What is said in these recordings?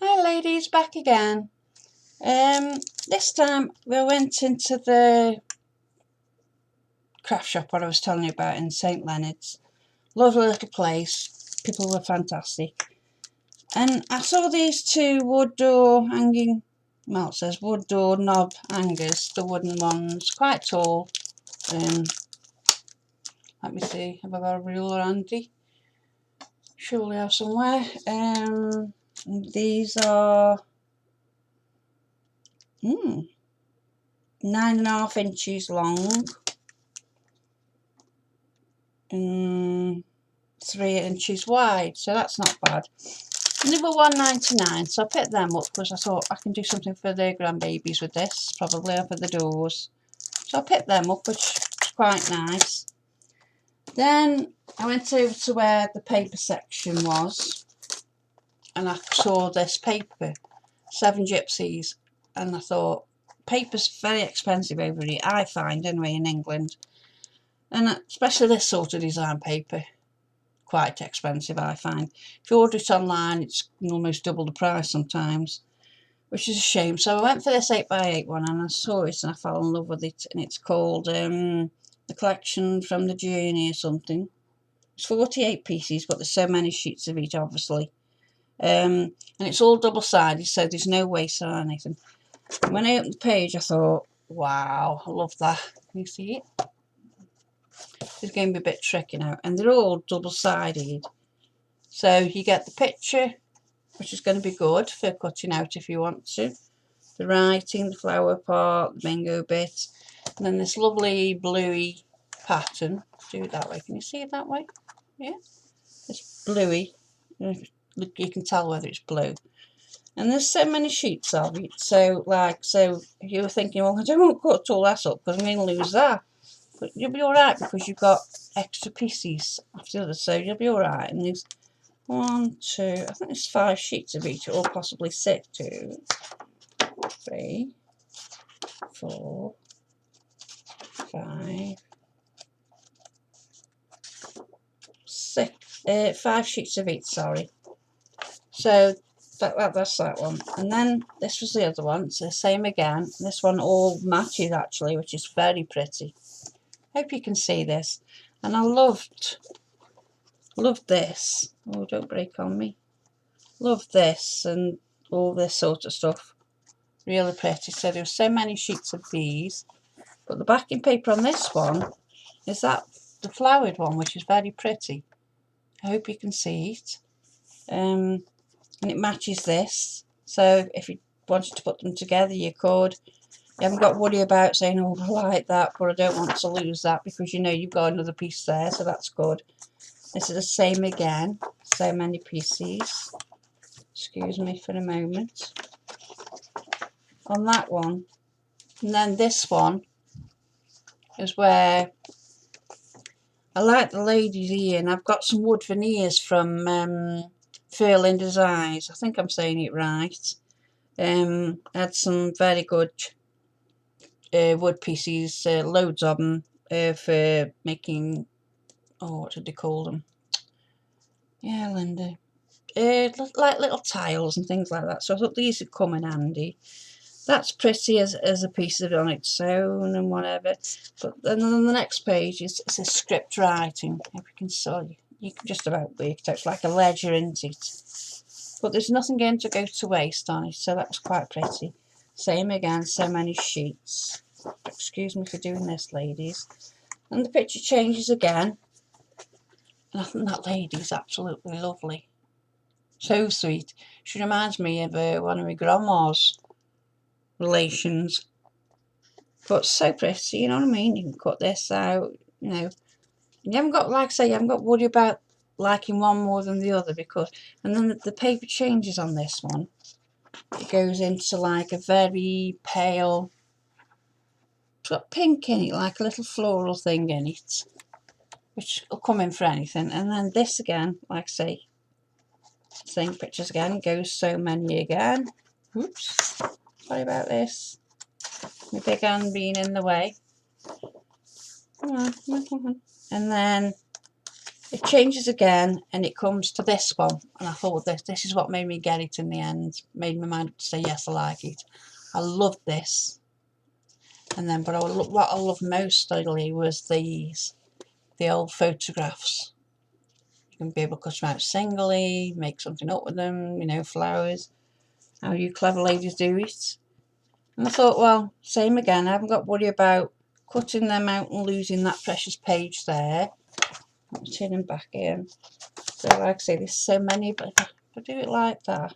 Hi ladies, back again. This time we went into the craft shop what I was telling you about in St Leonard's. Lovely little place. People were fantastic. And I saw these two wood door hanging, well, it says wood door knob hangers, the wooden ones, quite tall. Let me see, have I got a ruler handy? Surely I have somewhere. These are 9.5 inches long. 3 inches wide, so that's not bad. And they were £1.99, so I picked them up because I thought I can do something for the grandbabies with this, probably for the doors. So I picked them up, which is quite nice. Then I went over to where the paper section was, and I saw this paper, 7 Gypsies, and I thought, paper's very expensive over here, I find anyway, in England. And especially this sort of design paper, quite expensive I find. If you order it online, it's almost double the price sometimes, which is a shame. So I went for this 8x8 one and I saw it and I fell in love with it, and it's called the collection from the journey or something. It's 48 pieces, but there's so many sheets of each, obviously. And it's all double-sided, so there's no waste or anything. When I opened the page, I thought, wow, I love that. Can you see it? It's going to be a bit tricky now, and they're all double-sided, so you get the picture, which is going to be good for cutting out if you want to, the writing, the flower part, the bingo bit, and then this lovely bluey pattern. Do it that way. Can you see it that way? Yeah, it's bluey. You can tell whether it's blue. And there's so many sheets of it, so if you were thinking, well, I don't want to cut all that up because I'm going to lose that. But you'll be alright because you've got extra pieces after the other, so you'll be alright. And there's 1, 2, I think there's 5 sheets of each, or possibly 6. 2, 3, 4, 5, 6, 5 sheets of each, sorry. So that's that one. And then this was the other one, it's the same again. This one all matches actually, which is very pretty. Hope you can see this. And I loved this. Oh, don't break on me. Love this and all this sort of stuff. Really pretty. So there were so many sheets of these. But the backing paper on this one is the flowered one, which is very pretty. I hope you can see it. And it matches this. So if you wanted to put them together, you could. You haven't got to worry about saying, oh, I like that, but I don't want to lose that, because you know you've got another piece there, so that's good. This is the same again, so many pieces. Excuse me for a moment. On that one. And then this one is where I like the lady's ear, and I've got some wood veneers from Fair Linda's Eyes. I think I'm saying it right. I had some very good wood pieces, loads of them, for making, oh, what did they call them? Yeah, Linda. Like little tiles and things like that. So I thought these would come in handy. That's pretty as a piece of on its own and whatever. But then on the next page is a script writing. If you can see, you can just about work it out. It's like a ledger, isn't it? But there's nothing going to go to waste on it, so that was quite pretty. Same again, so many sheets. Excuse me for doing this, ladies. And the picture changes again. And I think that lady's absolutely lovely. So sweet. She reminds me of one of my grandma's relations. But so pretty, you know what I mean? You can cut this out, you know. You haven't got, like I say, you haven't got to worry about liking one more than the other, because, and then the paper changes on this one. It goes into like a very pale, it's got pink in it, like a little floral thing in it, which will come in for anything. And then this again, like I say, same pictures again, goes so many again. Oops, sorry about this. My big hand being in the way. Come on, come on, come on. And then it changes again and it comes to this one, and I thought this is what made me get it in the end, made my mind up to say yes, I like it. I loved this. And then, but what I loved most really was these, the old photographs. You can be able to cut them out singly, make something up with them, you know, flowers, how you clever ladies do it. And I thought, well, same again, I haven't got to worry about cutting them out and losing that precious page there. I'll turn them back in. So like I say, there's so many, but if I do it like that,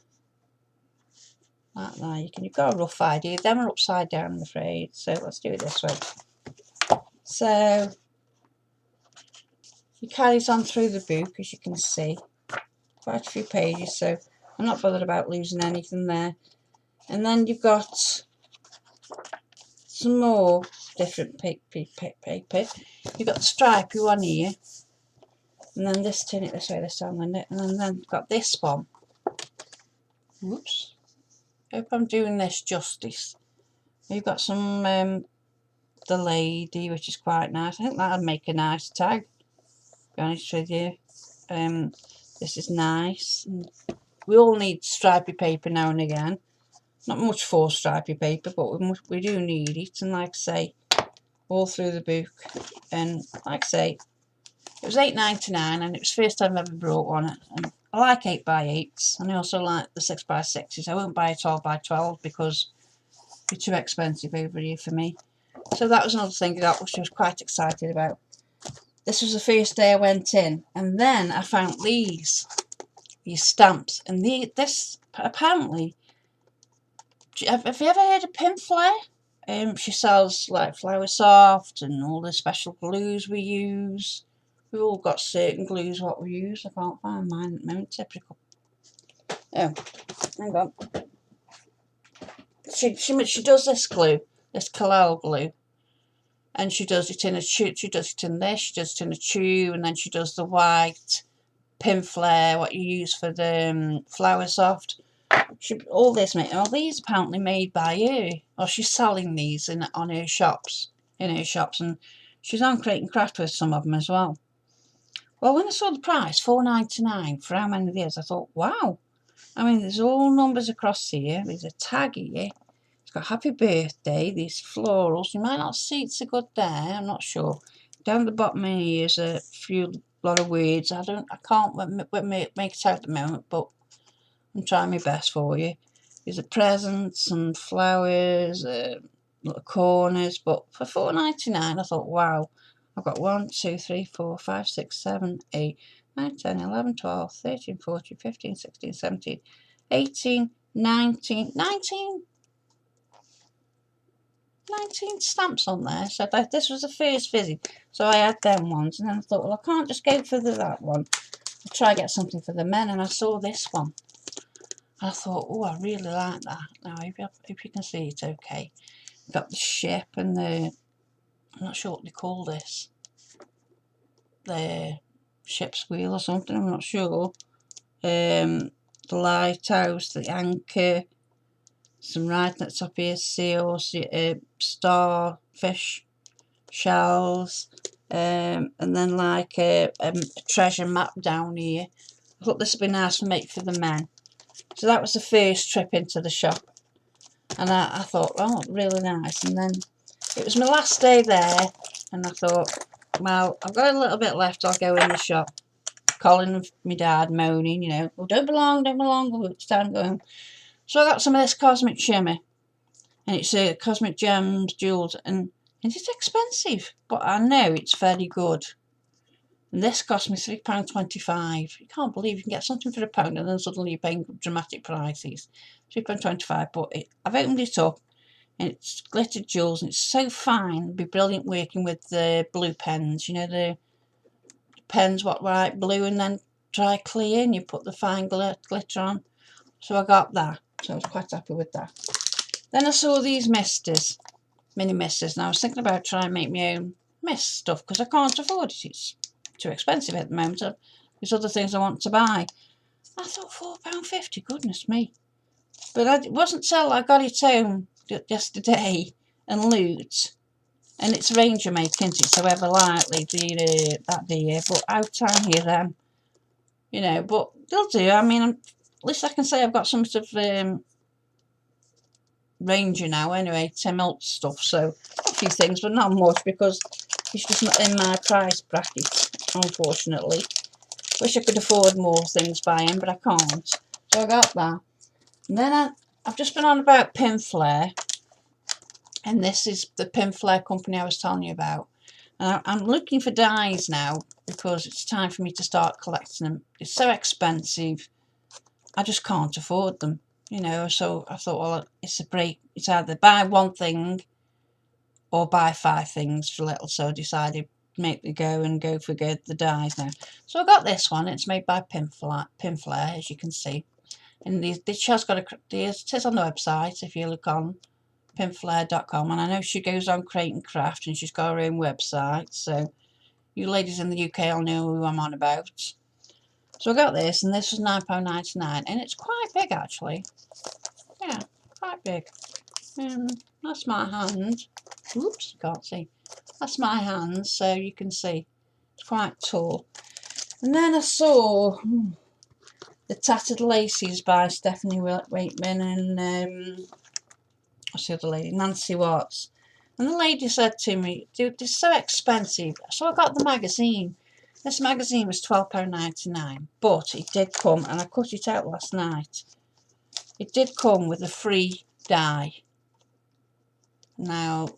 you've got a rough idea. Them are upside down, I'm afraid. So let's do it this way. So it carries on through the book, as you can see, quite a few pages. So I'm not bothered about losing anything there. And then you've got some more different paper. You've got the stripy one here, and then this, turn it this way this time, and then you've got this one. Whoops. Hope I'm doing this justice. You've got some the lady, which is quite nice. I think that'd make a nice tag, to be honest with you. This is nice. We all need stripy paper now and again. Not much for stripy paper, but we do need it. And like I say, all through the book. And like I say, it was £8.99 and it was the first time I've ever brought one. And I like 8x8s and I also like the 6x6s. I won't buy a 12x12 because they're too expensive over here for me. So that was another thing that I was quite excited about. This was the first day I went in, and then I found these stamps, and this apparently. Have you ever heard of Pin Flare? She sells like Flower Soft and all the special glues we use. We've all got certain glues what we use. I can't find mine at the moment. Typical. Oh, hang on. She does this glue, this Kalal glue, and she does it in a tube. She does it in this. She does it in a tube, and then she does the white Pin Flare, what you use for the Flower Soft. All these apparently made by her, or she's selling these in her shops, and she's on Crate and Craft with some of them as well. Well, when I saw the price, £4.99 for how many of these, I thought, wow. I mean, there's all numbers across here. There's a tag here. It's got happy birthday. These florals. You might not see it so good there. I'm not sure. Down the bottom here is a lot of words. I can't make it out at the moment, but I'm trying my best for you. These are presents and flowers, little corners, but for £4.99 I thought, wow, I've got 1, 2, 3, 4, 5, 6, 7, 8, 9, 10, 11, 12, 13, 14, 15, 16, 17, 18, 19 stamps on there. So this was the first visit, so I had them ones, and then I thought, well, I can't just go for that one. I'll try and get something for the men, and I saw this one. I thought, oh, I really like that. Now, if you can see it okay. Got the ship and I'm not sure what they call this. The ship's wheel or something, I'm not sure. The lighthouse, the anchor, some writing at the top here, seals, starfish, shells, and then like a treasure map down here. I thought this would be nice to make for the men. So that was the first trip into the shop, and I thought, oh, really nice. And then it was my last day there, and I thought, well, I've got a little bit left, I'll go in the shop. Calling my dad, moaning, oh, don't be long, oh, it's time to go home. So I got some of this Cosmic Shimmer, and it's Cosmic Gems, Jewels, and it's expensive, but I know it's very good. And this cost me £3.25. You can't believe you can get something for £1 and then suddenly you're paying dramatic prices. £3.25, but I've opened it up and it's glittered jewels and it's so fine. It'd be brilliant working with the blue pens. The pens what write blue and then dry clear, and you put the fine glitter on. So I got that. So I was quite happy with that. Then I saw these misters, mini misters, and I was thinking about trying to make my own mist stuff because I can't afford it. It's too expensive at the moment. There's other things I want to buy. I thought £4.50, goodness me. But it wasn't till I got it home yesterday and looked, And it's Ranger make, isn't it? So ever lightly, that dear. But out time here then, you know. But they'll do. I mean, at least I can say I've got some sort of Ranger now anyway, to melt stuff. So a few things, but not much because it's just not in my price bracket, unfortunately. Wish I could afford more things by him, but I can't. So I got that. And then I've just been on about Pinflare. And this is the Pinflare company I was telling you about. And I'm looking for dies now because it's time for me to start collecting them. It's so expensive. I just can't afford them, you know. So I thought, well, it's a break. It's either buy one thing or buy 5 things for little. So I decided to make me go for good the dies now. So I got this one. It's made by Pinflare, as you can see. And this has got it is on the website if you look on pinflare.com, and I know she goes on Crate and Craft and she's got her own website, so you ladies in the UK will know who I'm on about. So I got this, and this was £9.99, and it's quite big actually. Yeah, quite big. That's my hand. Oops, can't see. That's my hand, so you can see it's quite tall. And then I saw the Tattered Laces by Stephanie Waitman and what's the other lady? Nancy Watts. And the lady said to me, "Dude, this is so expensive." So I got the magazine. This magazine was £12.99, but it did come, and I cut it out last night. It did come with a free die. Now,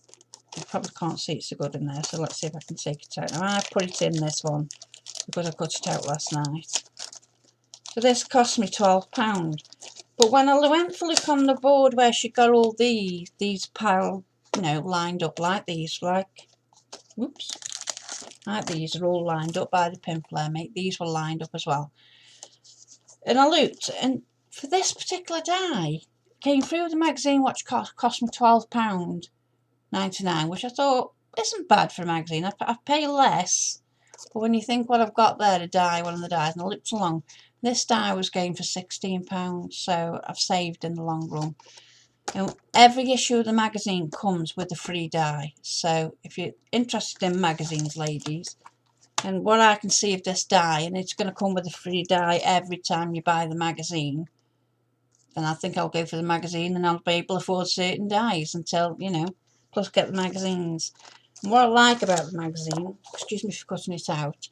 you probably can't see it so good in there, so let's see if I can take it out. Now, I put it in this one because I cut it out last night. So this cost me £12. But when I went to look on the board where she got all these piled, you know, lined up like these, like these are all lined up by the Pinflare mate. These were lined up as well. And I looked, and for this particular die, came through the magazine which cost me £12.99, which I thought isn't bad for a magazine. I pay less, but when you think what I've got there to die, one of the dies, and I looked along, this die was going for £16, so I've saved in the long run. And every issue of the magazine comes with a free die. So if you're interested in magazines, ladies, and what I can see of this die, and it's going to come with a free die every time you buy the magazine, then I think I'll go for the magazine, and I'll be able to afford certain dies until, you know, plus get the magazines. And what I like about the magazine, excuse me for cutting it out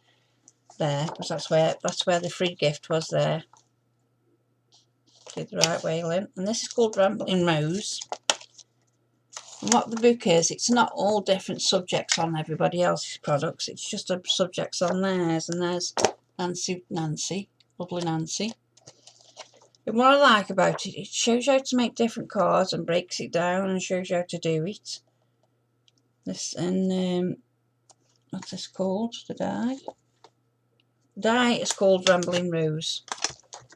there, because that's where the free gift was there. Do the right way, Lynn. And this is called Rambling Rose. And what the book is, it's not all different subjects on everybody else's products. It's just subjects on theirs. And there's Nancy, lovely Nancy. And what I like about it, it shows you how to make different cards and breaks it down and shows you how to do it. This and what's this called? The die. The die is called Rambling Rose.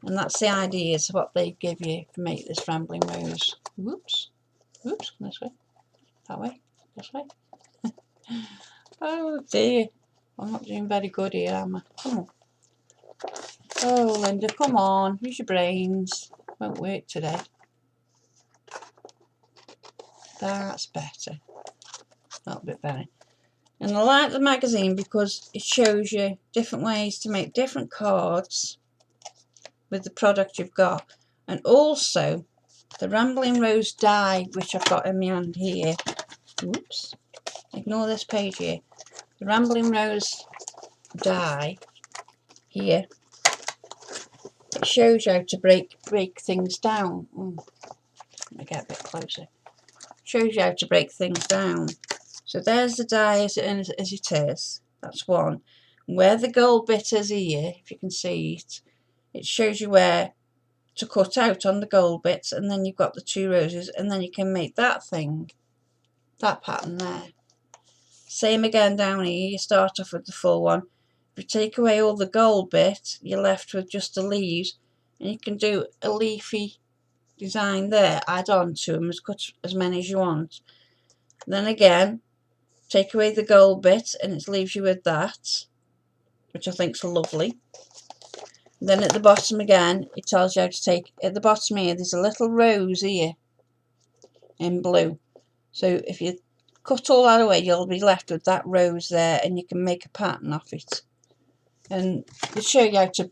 And that's the idea, is what they give you to make this Rambling Rose. Whoops. Whoops, this way. That way. This way. Oh dear. I'm not doing very good here, am I? Come on. Oh, Linda, come on. Use your brains. Won't work today. That's better. A little bit better. And I like the magazine because it shows you different ways to make different cards with the product you've got. And also the Rambling Rose die, which I've got in my hand here. Oops. Ignore this page here. The Rambling Rose die here. It shows you how to break things down. Let me get a bit closer. Shows you how to break things down. So there's the die as it is. That's one. Where the gold bit is here, if you can see it, it shows you where to cut out on the gold bits, and then you've got the 2 roses, and then you can make that thing, that pattern there. Same again down here, you start off with the full one. If you take away all the gold bit, you're left with just the leaves, and you can do a leafy design there, add on to them, cut as many as you want. Then again, take away the gold bit, and it leaves you with that, which I think's lovely. Then at the bottom again, it tells you how to take, at the bottom here, there's a little rose here in blue. So if you cut all that away, you'll be left with that rose there, and you can make a pattern off it. And to show you how to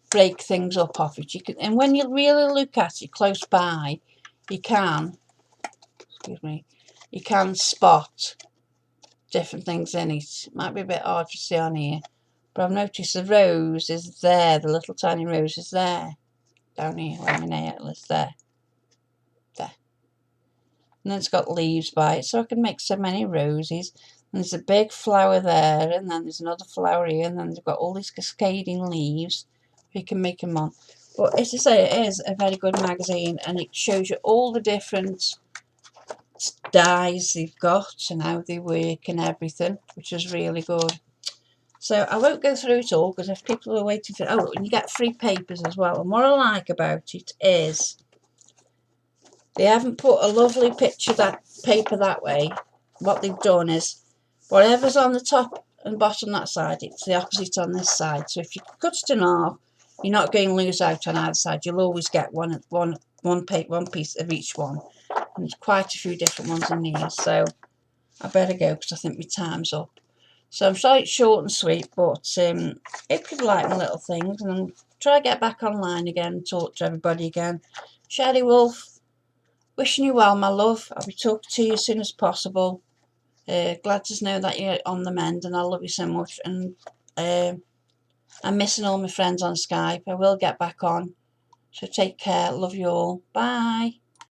break things up off it, you can, and when you really look at it close by, you can, excuse me, you can spot different things in it. It might be a bit hard to see on here, but I've noticed the rose is there, the little tiny rose is there, down here where my nail is there. And then it's got leaves by it, so I can make so many roses. And there's a big flower there, and then there's another flower here, and then they've got all these cascading leaves. You can make them on. But as I say, it is a very good magazine, and it shows you all the different dyes they've got and how they work and everything, which is really good. So I won't go through it all, because if people are waiting for, oh, and you get free papers as well. And what I like about it is they haven't put a lovely picture that paper that way. What they've done is whatever's on the top and bottom that side, it's the opposite on this side. So if you cut it in half, you're not going to lose out on either side. You'll always get one piece of each one. And there's quite a few different ones in here. So I better go, because I think my time's up. So I'm sorry it's short and sweet, but if people like my little things, and I'll try to get back online again and talk to everybody again. Sherry Wolf, wishing you well, my love. I'll be talking to you as soon as possible. Glad to know that you're on the mend, and I love you so much. And I'm missing all my friends on Skype. I will get back on. So take care. Love you all. Bye.